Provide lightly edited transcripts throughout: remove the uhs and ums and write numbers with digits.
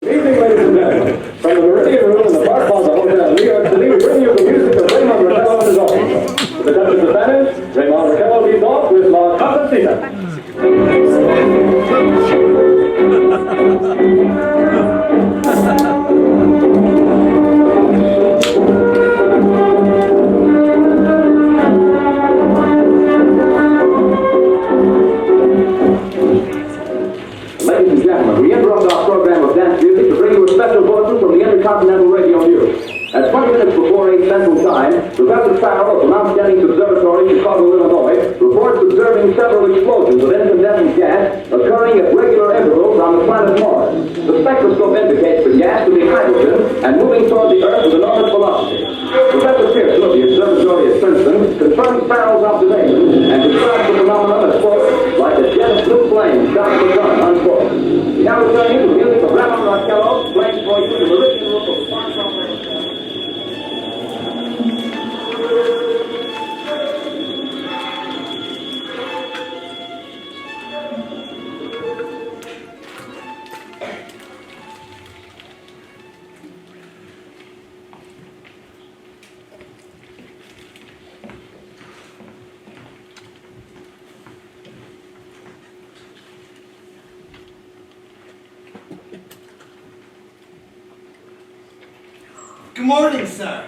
Good evening, ladies and gentlemen. From the Meridian Room in the Park Plaza Hotel, New York City, we bring you the music of Raymond Raquel and his orchestra. With the touch of Spanish, Raymond Raquel leads off with La Cafecita. Ladies and gentlemen, we interrupt our program of dance music to bring you a special bulletin from the Intercontinental Radio News. At 20 minutes before 8 Central Time, Professor Farrell of the Mount Jennings Observatory, Chicago, Illinois, reports observing several explosions of incandescent gas occurring at regular intervals on the planet Mars. The spectroscope indicates the gas to be hydrogen and moving toward the Earth with enormous velocity. Professor Pearson of the observatory at Princeton confirms Farrell's observations and describes the phenomenon as, quote, like a jet of blue flame shot from the sun, unquote. Now returning to the music of Raymond Raquel, playing for you the Meridian Room of Park Plaza. Good morning, sir.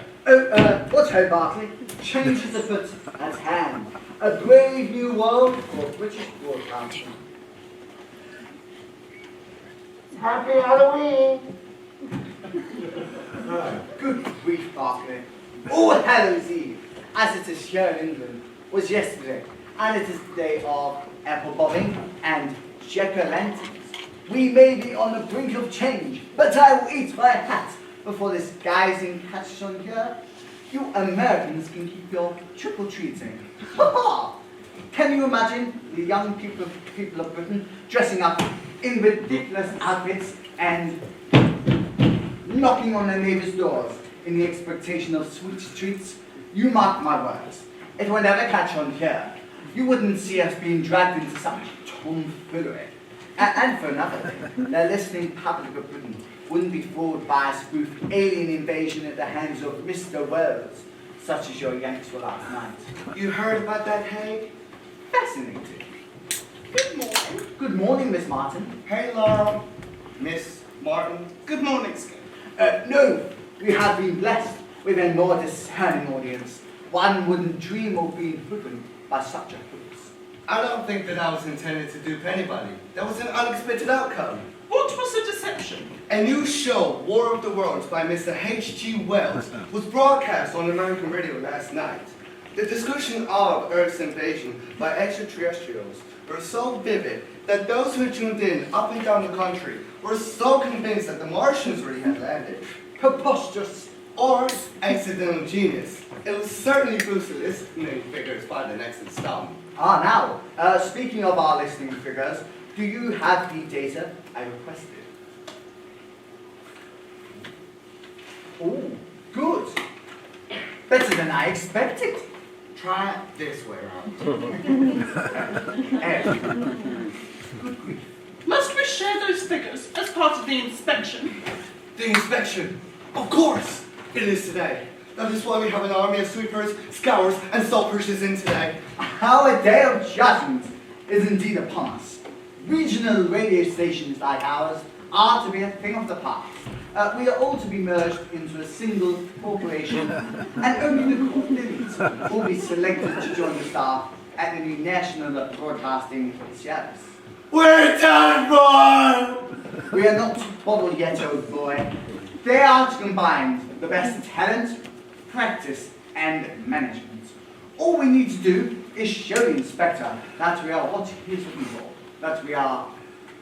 What's ho, Barclay? Change is afoot at hand. A brave new world for British broadcasting. Happy Halloween! Good grief, Barclay. All Hallows Eve, as it is here in England, was yesterday, and it is the day of apple bobbing and jack-o'-lanterns. We may be on the brink of change, but I will eat my hat before this guising catches on here. You Americans can keep your triple-treating. Ha-ha! Can you imagine the young people of Britain dressing up in ridiculous outfits and knocking on their neighbours' doors in the expectation of sweet treats? You mark my words, it will never catch on here. You wouldn't see us being dragged into such tomfoolery. And for another thing, the listening public of Britain wouldn't be fooled by a spoof alien invasion at the hands of Mr. Wells, such as your Yanks were last night. You heard about that, Haig? Fascinating. Good morning. Good morning, Miss Martin. Hey, Laurel. Miss Martin. Good morning, Skip. No, we have been blessed with a more discerning audience. One wouldn't dream of being hoodwinked by such a hoax. I don't think that I was intended to dupe anybody. That was an unexpected outcome. What was the deception? A new show, War of the Worlds, by Mr. H.G. Wells, was broadcast on American radio last night. The discussion of Earth's invasion by extraterrestrials were so vivid that those who tuned in up and down the country were so convinced that the Martians really had landed. Preposterous. Or accidental genius. It will certainly boost the listening figures by the next installment. Now, speaking of our listening figures, do you have the data I requested? Oh, good. Better than I expected. Try it this way around. Good grief. Must we share those figures as part of the inspection? The inspection. Of course, it is today. That is why we have an army of sweepers, scours, and salt pushers in today. Our day of judgment is indeed upon us. Regional radio stations like ours are to be a thing of the past. We are all to be merged into a single corporation, and only the corporate will be selected to join the staff at the new National Broadcasting Service. We're done for! We are not bottled yet, old boy. They are to combine the best talent, practice, and management. All we need to do is show the inspector that we are what he is looking for, that we are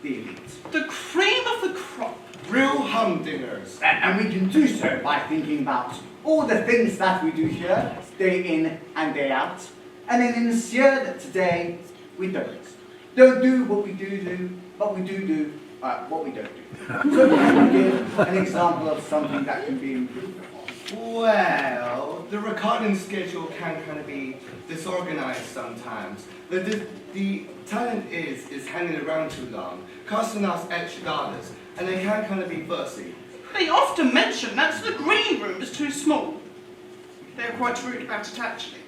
the elite. The cream of the crop. Real humdingers. And we can do so by thinking about all the things that we do here, day in and day out, and then ensure that today we don't do what we do, but we do what we don't do. So can you give an example of something that can be improved upon? Well, the recording schedule can kind of be disorganized sometimes. The talent is hanging around too long, costing us extra dollars, and they can kind of be fussy. They often mention that the green room is too small. They're quite rude about it, actually.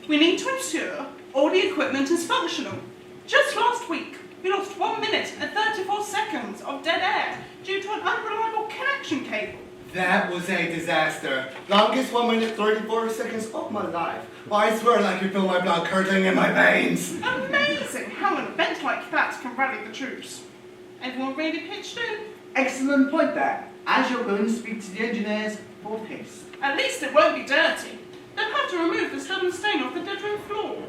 We need to ensure all the equipment is functional. Just last week, we lost 1 minute and 34 seconds of dead air due to an unreliable connection cable. That was a disaster. Longest 1 minute 34 seconds of my life. I swear I could feel my blood curdling in my veins. Amazing how an event like that can rally the troops. Everyone really pitched in. Excellent point there. As you're going to speak to the engineers for pace. At least it won't be dirty. They'll have to remove the stubborn stain off the dead room floor.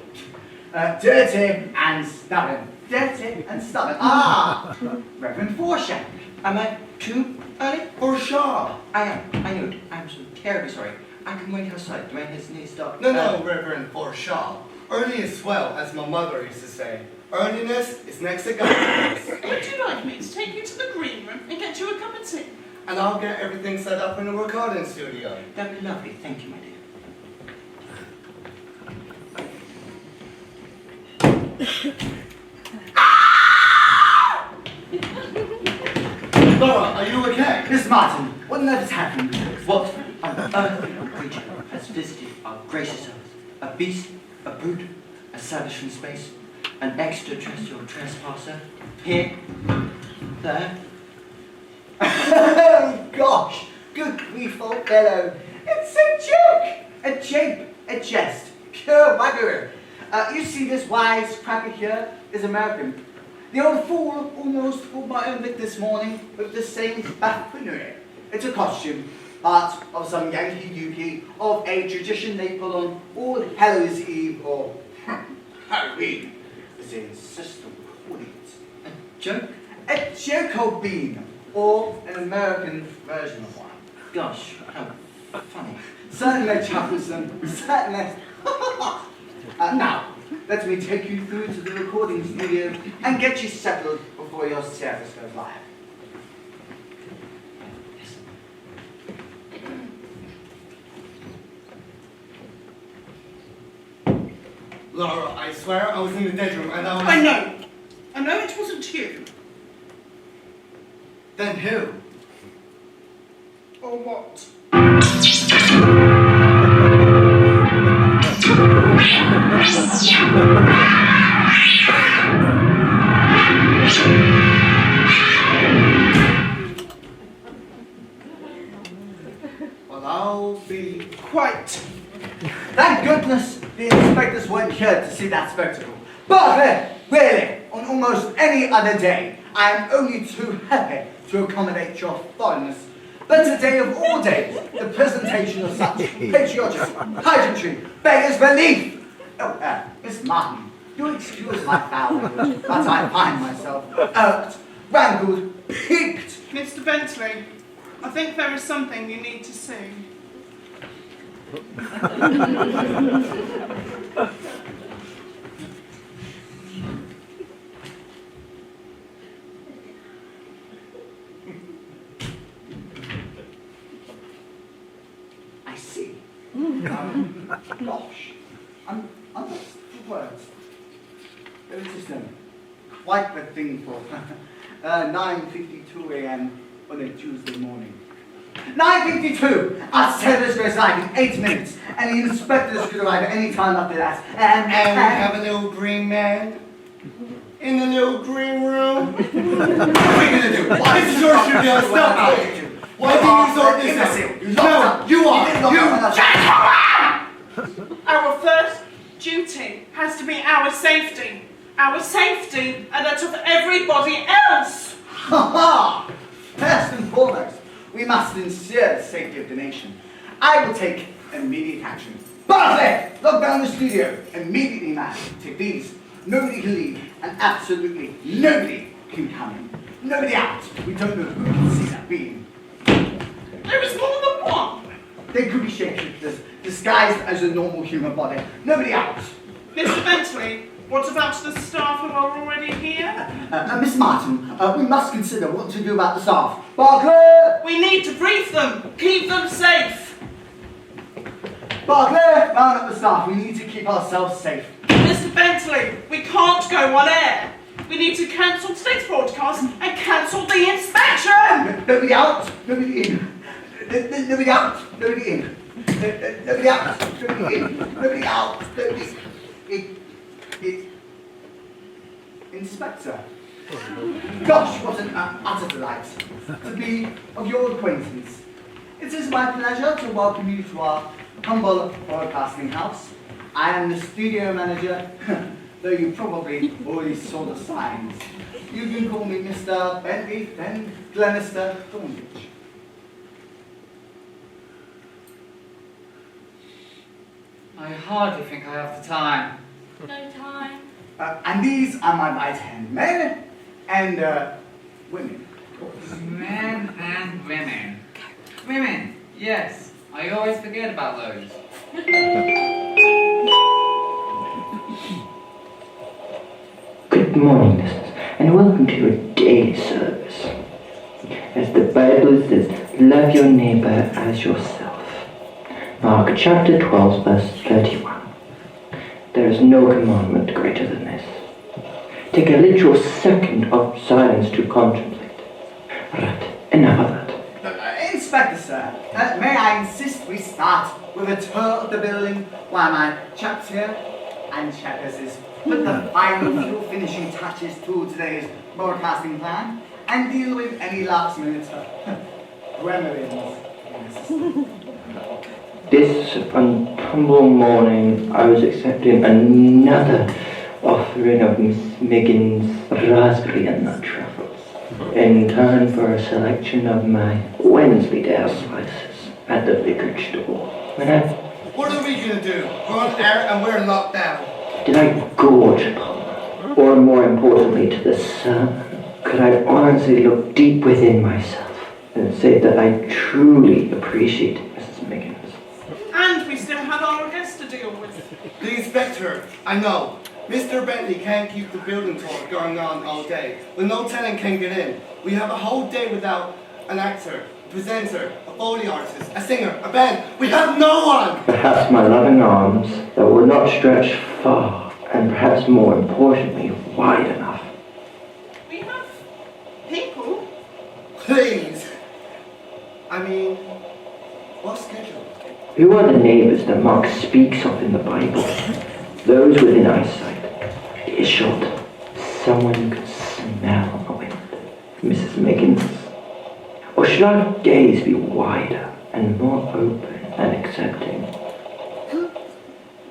Dirty and stubborn. Dirty and stubborn. Ah! Reverend Forshack. Am I too early? For sure. I am. I know. I'm so terribly sorry. I can wait outside. Do I need to stop? No, Reverend Forshaw. Early is swell, as my mother used to say. Earliness is next to godliness. Would you like me to take you to the green room and get you a cup of tea? And I'll get everything set up in the recording studio. That'd be lovely. Thank you, my dear. Laura, are you okay? Miss Martin, what on earth has happened? What on earthly creature has visited our gracious earth? A beast, a brute, a savage from space, an extraterrestrial trespasser? Here? There? Oh gosh, good grief, old fellow. It's a joke, a jape, a jest, pure buggery. You see, this wise cracker here is American. The old fool almost fooled my own wit this morning with the same buffoonery. It's a costume, part of some Yankee Yuki, of a tradition they pull on All Hallows Eve or Halloween, as they insist on calling it. A joke? A Jericho bean, or an American version of one. Gosh, how funny. Certainly troublesome, certainly. Now, let me take you through to the recording studio and get you settled before your service goes live. Laura, I swear I was in the bedroom and I was... I know it wasn't you. Then who? Or what? Well, I'll be... Quite. Thank goodness the inspectors weren't here to see that spectacle. But really, on almost any other day, I am only too happy to accommodate your foreignness. But today of all days, the presentation of such patriotic pageantry beggars belief. Oh, Miss Martin, you excuse my foul language, but I find myself irked, rankled, piqued. Mr. Bentley, I think there is something you need to see. I see. Gosh, I'm lost for words. There is just quite the thing for 9:52 a.m. on a Tuesday morning. 9:52! Our service goes live in 8 minutes, and the inspectors could arrive at any time after that. And we have a little green man in the little green room. What are we gonna do? This is your studio, stop out! Why do you sort this out? No, you are! Our first duty has to be our safety. Our safety and that of everybody else. Ha ha! First and foremost, we must ensure the safety of the nation. I will take immediate action. Bartlett! Lock down the studio. Immediately, man. Take these. Nobody can leave, and absolutely nobody can come in. Nobody out. We don't know who can see that being. There is more than one. They could be shapeshifters, disguised as a normal human body. Nobody out. Mr. Bentley, what about the staff who are already here? Miss Martin, we must consider what to do about the staff. Barker! We need to brief them, keep them safe. Barclay, round up the staff. We need to keep ourselves safe. Mr. Bentley, we can't go on air. We need to cancel today's broadcast and cancel the inspection. Nobody out, nobody in. Nobody out, nobody in. Nobody out, nobody in. Nobody out, nobody in. Inspector. Gosh, what an utter delight to be of your acquaintance. It is my pleasure to welcome you to our humble broadcasting house. I am the studio manager, though you probably already saw the signs. You can call me Mr. Bentley and Glenister Thornbridge. I hardly think I have the time. No time. And these are my right-hand men and women. Men and women. Women, yes. I always forget about those. Good morning, listeners, and welcome to your daily service. As the Bible says, love your neighbor as yourself. Mark chapter 12, verse 31. There is no commandment greater than this. Take a literal second of silence to contemplate. Right, enough of that. Inspector, sir, may I insist we start with a tour of the building while my chaps here and chappesses put the final few finishing touches to today's broadcasting plan and deal with any last minute gremlins. This humble morning, I was accepting another offering of Miss Megan's raspberry and nut truffles in turn for a selection of my Wensleydale slices at the vicarage door. What are we gonna do? We're on air and we're locked down. Did I gorge upon her? Or more importantly to the sermon? Could I honestly look deep within myself and say that I truly appreciate Mrs. Miggins? And we still have our guests to deal with. The inspector, I know. Mr. Bentley can't keep the building talk going on all day, but no tenant can get in. We have a whole day without an actor, a presenter, a Foley artist, a singer, a band. We have no one! Perhaps my loving arms that will not stretch far, and perhaps more importantly, wide enough. We have people. Please! I mean, what's scheduled? Who are the neighbours that Mark speaks of in the Bible? Those within eyesight, earshot, someone you can smell on the wind. Mrs. Miggins? Or should our gaze be wider and more open and accepting?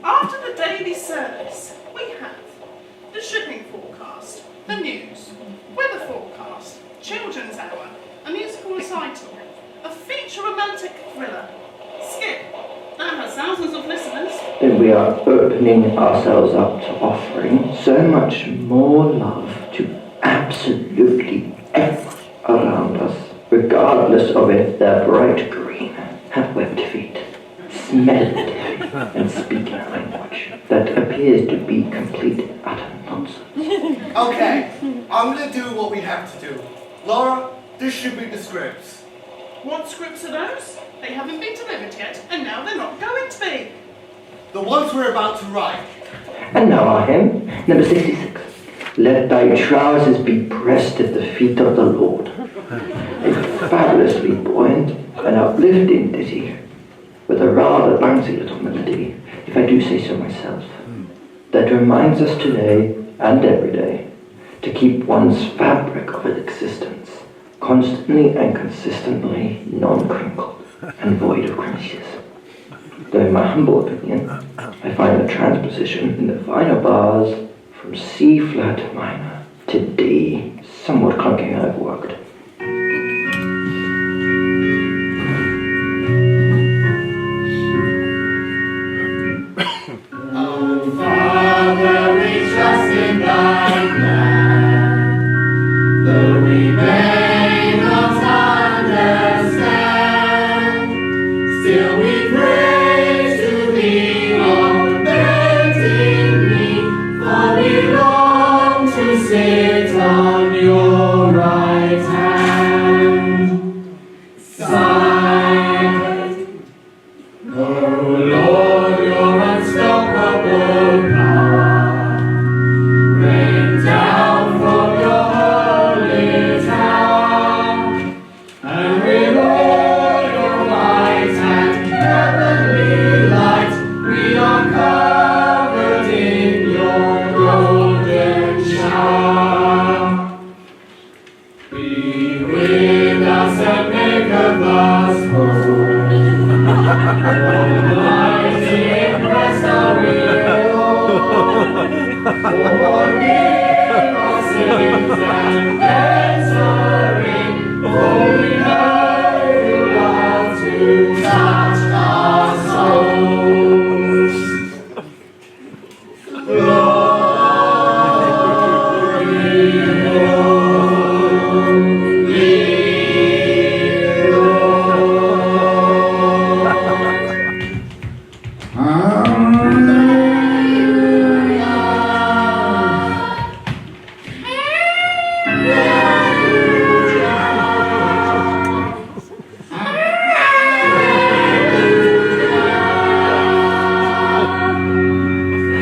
After the daily service, we have the shipping forecast, the news, weather forecast, children's hour, a musical recital, a feature romantic thriller, Skip, that has thousands of listeners. Then we are opening ourselves up to offering so much more love to absolutely everyone around us, regardless of if they're bright green, have webbed feet, smell different, and speak a language that appears to be complete utter nonsense. Okay, I'm gonna do what we have to do. Laura, distribute the scripts. What scripts are those? They haven't been delivered yet, and now they're not going to be. The ones we're about to write. And now our hymn, number 66. Let thy trousers be pressed at the feet of the Lord. A fabulously buoyant and uplifting ditty, with a rather bouncy little melody, if I do say so myself, that reminds us today and every day to keep one's fabric of existence constantly and consistently non-crinkled and void of creases. Though in my humble opinion, I find the transposition in the final bars from C flat minor to D somewhat clunky and overworked. Father, we trust in thy plan, though we may not understand, still we pray to thee on bending knee, for we long to sit on your right hand. and answering, only her who loves to touch our souls.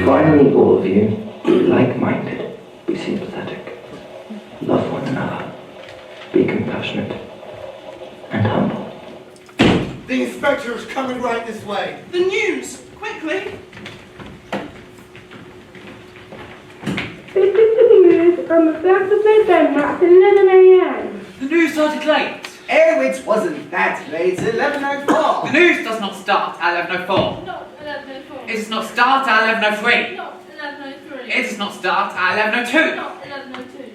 Finally, all of you, be like-minded, be sympathetic, love one another, be compassionate, and humble. The inspector is coming right this way. The news! Quickly! This is the news from the 1st of November at 11 a.m. The news started late. Oh, it wasn't that late, 11:04. The news does not start at 11:04. Not 11:04. It does not start at 11:03. Not 11:03. It does not start at 11:02. Not 11:02.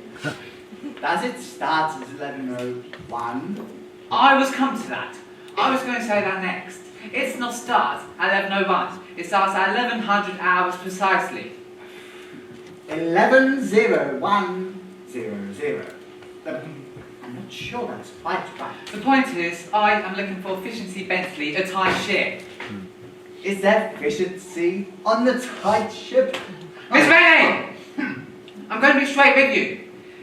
Does it start at 11:01? I was come to that. I was going to say that next. It does not start at 11:01. It starts at 1100 hours precisely. 11:01:00. I'm not sure that's quite right. The point is, I am looking for Efficiency Bentley, a tight ship. Is there efficiency on the tight ship? Miss Bentley! I'm going to be straight with you.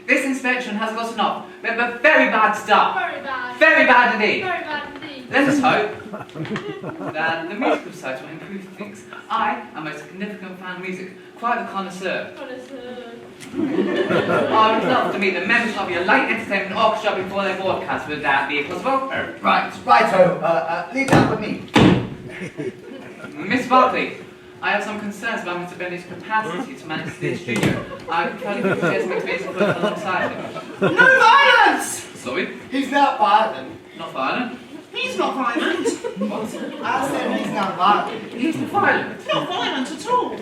This inspection has gotten off with a very bad start. Very bad. Very bad indeed. Very bad indeed. Let us hope that the musical side will improve things. I am a significant fan of music, quite a connoisseur. I would love to meet the members of your light entertainment orchestra before they broadcast. Would that be possible? Righto. Leave that with me. Miss Barkley, I have some concerns about Mr. Bentley's capacity to manage the studio. I prefer to suggest me to be put alongside him. No violence! Sorry? He's not violent. Not violent? He's not violent. What? I said he's not violent. He's not violent. Not violent at all.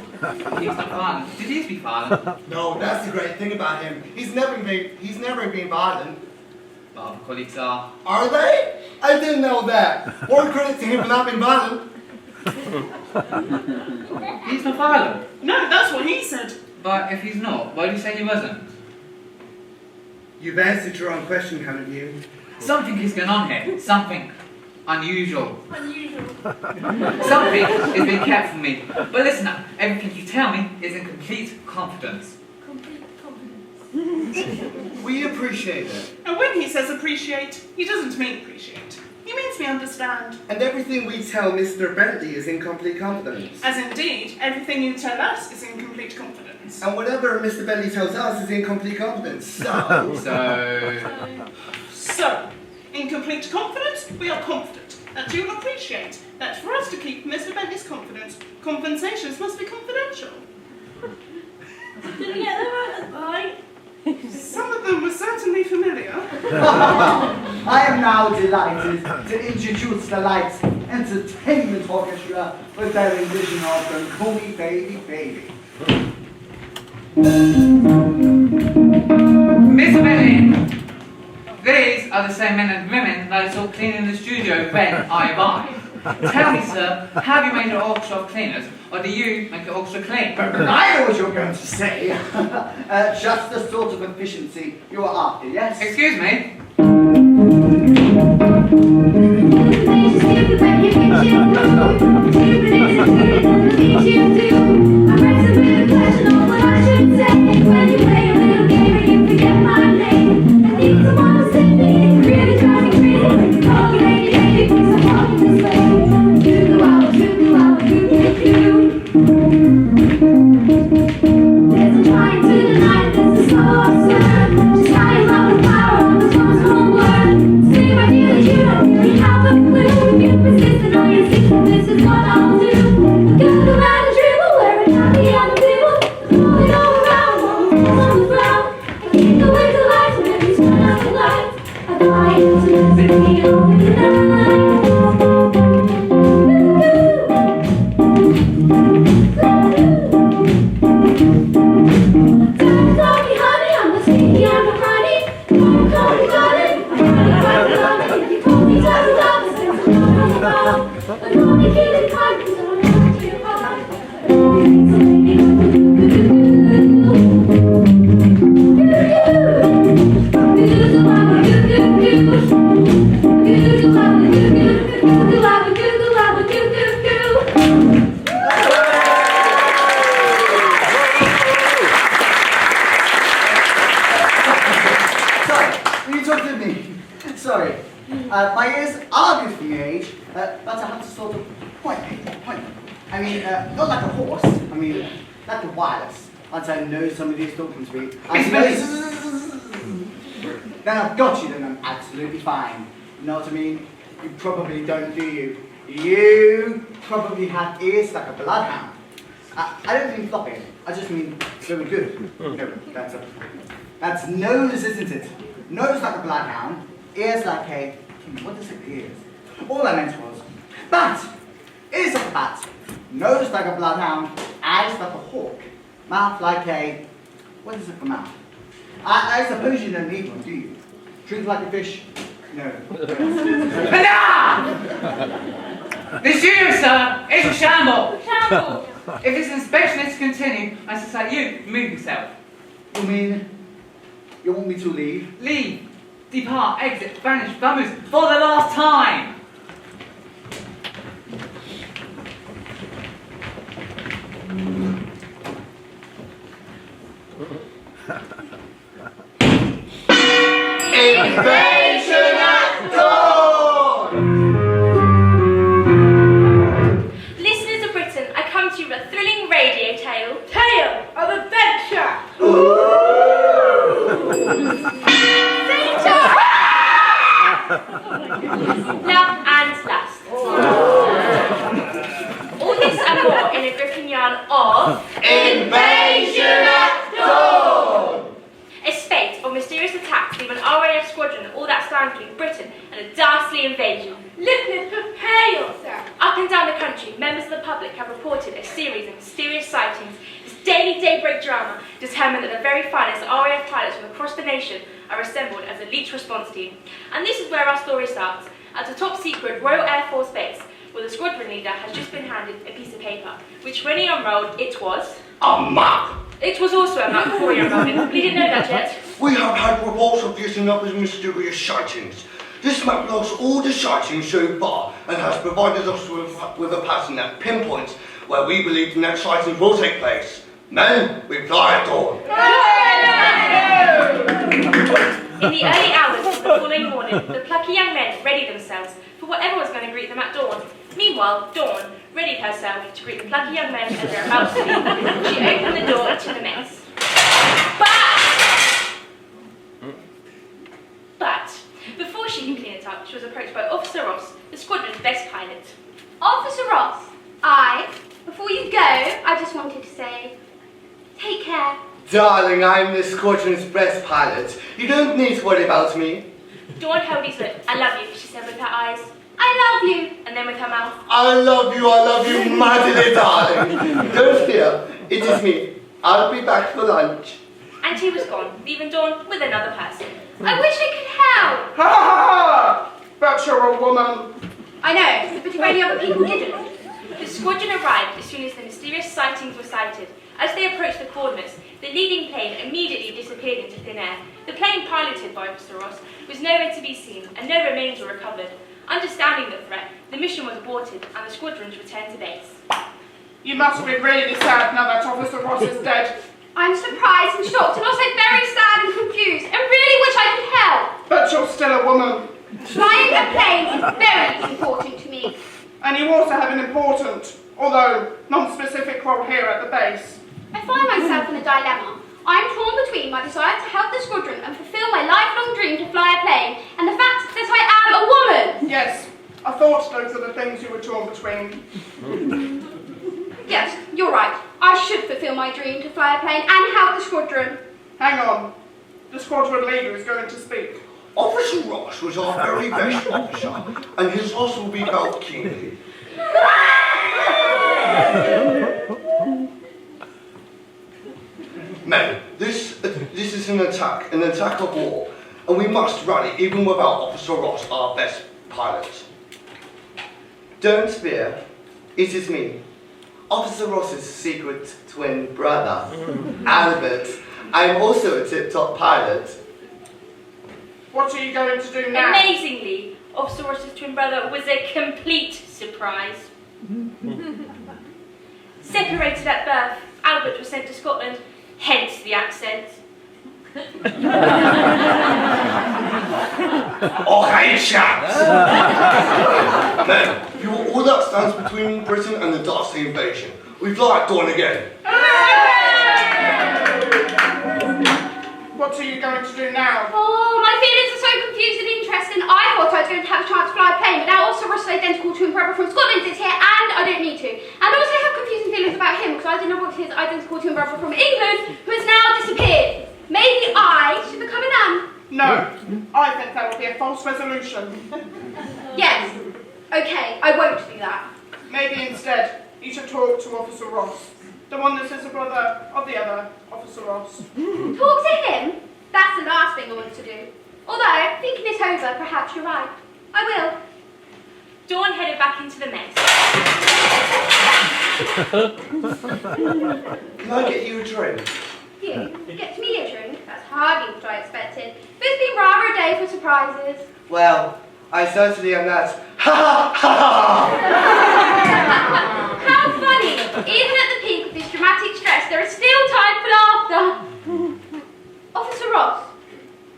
He's not violent. Did he used to be violent? No, that's the great thing about him. He's never been violent. But other colleagues are. Are they? I didn't know that. More credit to him for not being violent. He's not violent. No, that's what he said. But if he's not, why do you say he wasn't? You've answered your own question, haven't you? Something is going on here. Something unusual. Unusual. Something is being kept from me. But listen up, everything you tell me is in complete confidence. Complete confidence. We appreciate it. And when he says appreciate, he doesn't mean appreciate. He means we understand. And everything we tell Mr. Bentley is in complete confidence. As indeed, everything you tell us is in complete confidence. And whatever Mr. Bentley tells us is in complete confidence. So, So, in complete confidence, we are confident that you will appreciate that for us to keep Mr. Bentley's confidence, compensations must be confidential. Did we get that right? Some of them were certainly familiar. I am now delighted to introduce the Lights Entertainment Orchestra with their rendition of the Call Me Baby Baby. Miss Bentley, these are the same men and women that I saw cleaning the studio when I arrived. Tell me, sir, have you made an orchestra of cleaners, or do you make the orchestra clean? I know what you're going to say. Just the sort of efficiency you are after, yes? Excuse me? Honey, I'm a sneaky Sorry. My ears are good for my age, but I have to sort of point them. I mean, not like a horse. I mean, like a wireless. Once I know somebody's talking to me, then I've got you, then I'm absolutely fine. You know what I mean? You probably don't, do you? You probably have ears like a bloodhound. I don't mean floppy, I just mean very good. No, that's nose, isn't it? Nose like a bloodhound, ears like a... What is it, ears? All I meant was, bat! Ears like a bat, nose like a bloodhound, eyes like a hawk, mouth like a... What is it for mouth? I suppose you don't need one, do you? Drink like a fish? No. Enough! This unit, sir, is a shamble. Shamble. If this inspection is to continue, I suggest you move yourself. You mean you want me to leave? Leave, depart, exit, vanish, vamoose, for the last time. Invasion at dawn! Listeners of Britain, I come to you with a thrilling radio tale. Tale of adventure! Danger! Love and lust. All this and more in a gripping yarn of Invasion at dawn! a spate of mysterious attacks leave an RAF squadron all that stand between Britain and a ghastly invasion. Listeners, prepare yourself! Up and down the country, members of the public have reported a series of mysterious sightings. This daily daybreak drama determined that the very finest RAF pilots from across the nation are assembled as a elite response team. And this is where our story starts, at a top-secret Royal Air Force base, where the squadron leader has just been handed a piece of paper, which when he unrolled, it was... A map! It was also a map before he unrolled it. We didn't know that yet. We have had reports of this and other mysterious sightings. This map logs all the sightings so far and has provided us with a pattern that pinpoints where we believe the next sightings will take place. Men, we fly at dawn. In the early hours of the following morning, the plucky young men readied themselves for whatever was going to greet them at dawn. Meanwhile, Dawn readied herself to greet the plucky young men as they were about to leave. She opened the door to the mess. But before she could clean it up, she was approached by Officer Ross, the squadron's best pilot. Officer Ross, before you go, I just wanted to say, take care. Darling, I'm the squadron's best pilot. You don't need to worry about me. Dawn held his lip. I love you, she said with her eyes. I love you. And then with her mouth. I love you, madly, darling. Don't fear, it is me. I'll be back for lunch. And he was gone, leaving Dawn with another person. I wish I could help. Ha ha ha! But you're a woman. I know, but if only other people didn't. The squadron arrived as soon as the mysterious sightings were sighted. As they approached the coordinates, the leading plane immediately disappeared into thin air. The plane piloted by Officer Ross was nowhere to be seen, and no remains were recovered. Understanding the threat, the mission was aborted, and the squadrons returned to base. You must be really sad now that Officer Ross is dead. I'm surprised and shocked and also very sad and confused and really wish I could help. But you're still a woman. Flying a plane is very important to me. And you also have an important, although non-specific role here at the base. I find myself in a dilemma. I'm torn between my desire to help the squadron and fulfill my lifelong dream to fly a plane and the fact that I am a woman. Yes, I thought those are the things you were torn between. Yes, you're right. I should fulfill my dream to fly a plane and help the squadron. Hang on. The squadron leader is going to speak. Officer Ross was our very best officer, and his loss will be felt keenly. Men, this is an attack of war, and we must rally even without Officer Ross, our best pilot. Don't fear, it is me, Officer Ross's secret twin brother, Albert. I'm also a tip-top pilot. What are you going to do now? Amazingly, Officer Ross's twin brother was a complete surprise. Separated at birth, Albert was sent to Scotland, hence the accent. Okay, chaps. Men, you are all that stands between Britain and the Darcy invasion. We'd like dawn again. What are you going to do now? Oh, my feelings are so confused and interesting. I thought I was going to have a chance to fly a plane, but now also Ross is identical to him brother from Scotland is here, and I don't need to. And also I have confusing feelings about him, because I didn't know what his identical to him brother from England, who has now disappeared. Maybe I should become a nun. No, I think that would be a false resolution. Yes. Okay, I won't do that. Maybe instead, you should talk to Officer Ross, the one that is the brother of the other Officer Ross. Talk to him? That's the last thing I want to do. Although, thinking this over, perhaps you're right. I will. Dawn headed back into the mess. Can I get you a drink? You? Get me a drink? That's hardly what I expected. It's been rather a day for surprises. Well, I certainly am not. Ha ha ha! How funny! Even at the peak of this dramatic stress, there is still time for laughter. Officer Ross,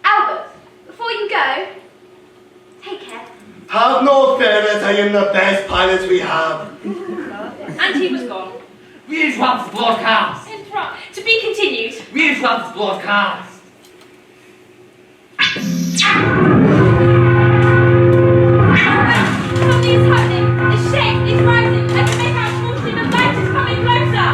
Albert, before you go, take care. Have no fear that I am the best pilot we have. And he was gone. We interrupt the broadcast. To be continued. We interrupt the broadcast. Something is happening. The shape is rising. I can make out a small stream of light is coming closer.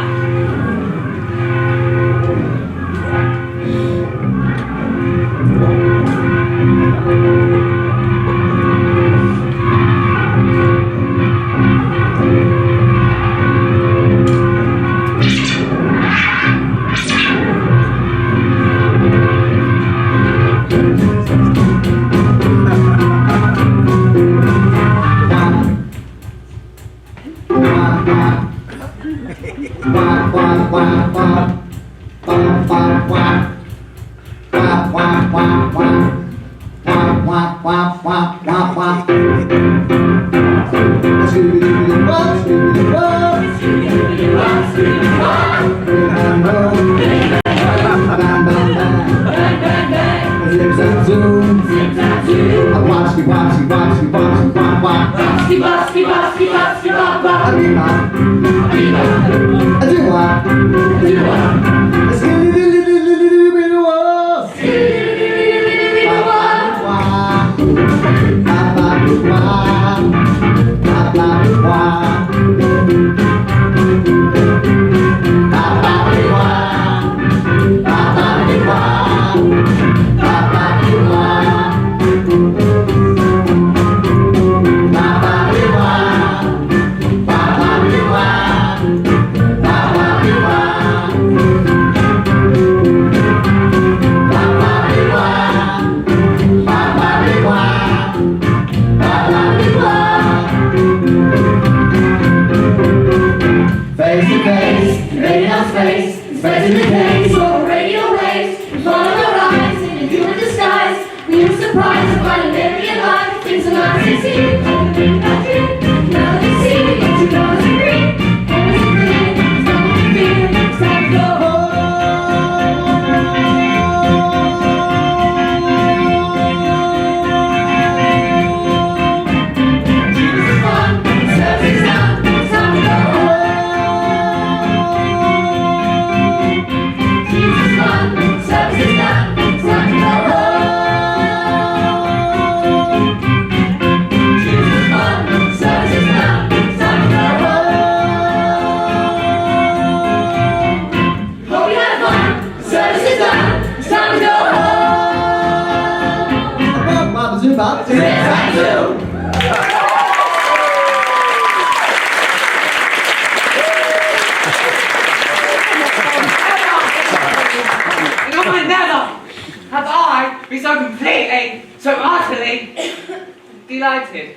Delighted.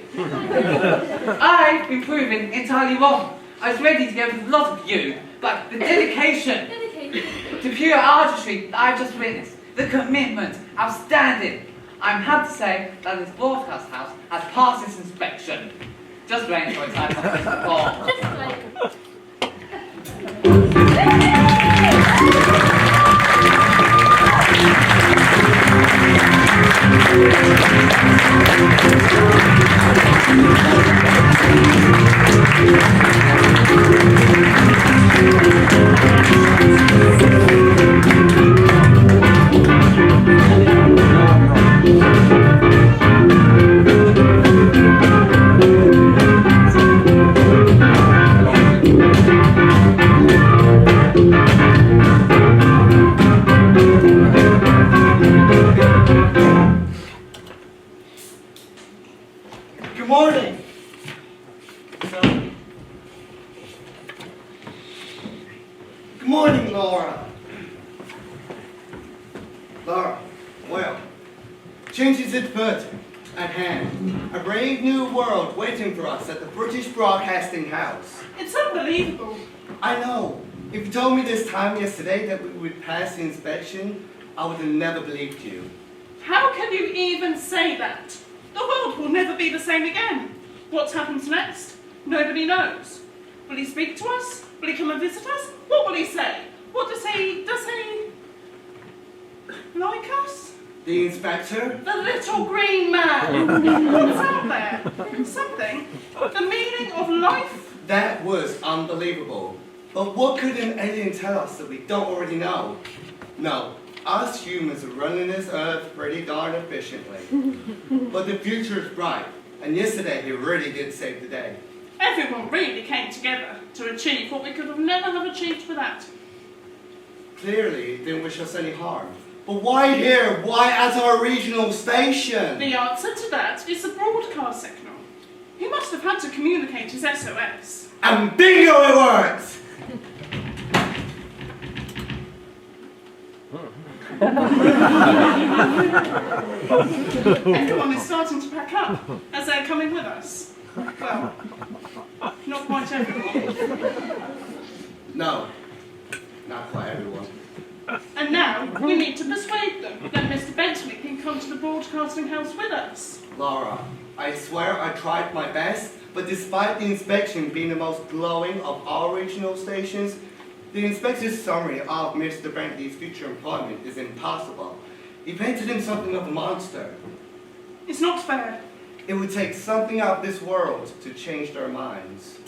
I've been proven entirely wrong. I was ready to go with a lot of you, but the dedication to pure artistry that I've just witnessed, the commitment, outstanding. I'm happy to say that this broadcast house has passed its inspection. Just waiting for a time of this call. Just wait. Good morning. Good morning, Laura. Laura, well, change is advertent at hand. A brave new world waiting for us at the British Broadcasting House. It's unbelievable. I know. If you told me this time yesterday that we would pass the inspection, I would have never believed you. How can you even say that? The world will never be the same again. What happens next? Nobody knows. Will he speak to us? Will he come and visit us? What will he say? What does he like us? The inspector? The little green man. What's out there? Something. The meaning of life? That was unbelievable. But what could an alien tell us that we don't already know? No, us humans are running this earth pretty darn efficiently. But the future is bright, and yesterday he really did save the day. Everyone really came together to achieve what we could have never have achieved without. Clearly, it didn't wish us any harm. But why here? Why at our regional station? The answer to that is the broadcast signal. He must have had to communicate his SOS. And bingo it works! Everyone is starting to pack up as they're coming with us. Well, not quite everyone. No, not quite everyone. And now we need to persuade them that Mr. Bentley can come to the broadcasting house with us. Laura, I swear I tried my best, but despite the inspection being the most glowing of all regional stations, the inspector's summary of Mr. Bentley's future employment is impossible. He painted him something of a monster. It's not fair. It would take something out of this world to change their minds.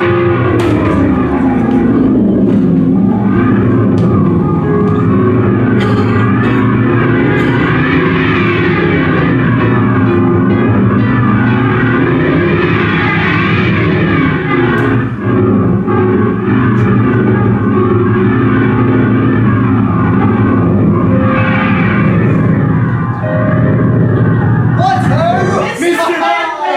Mr. Bentley!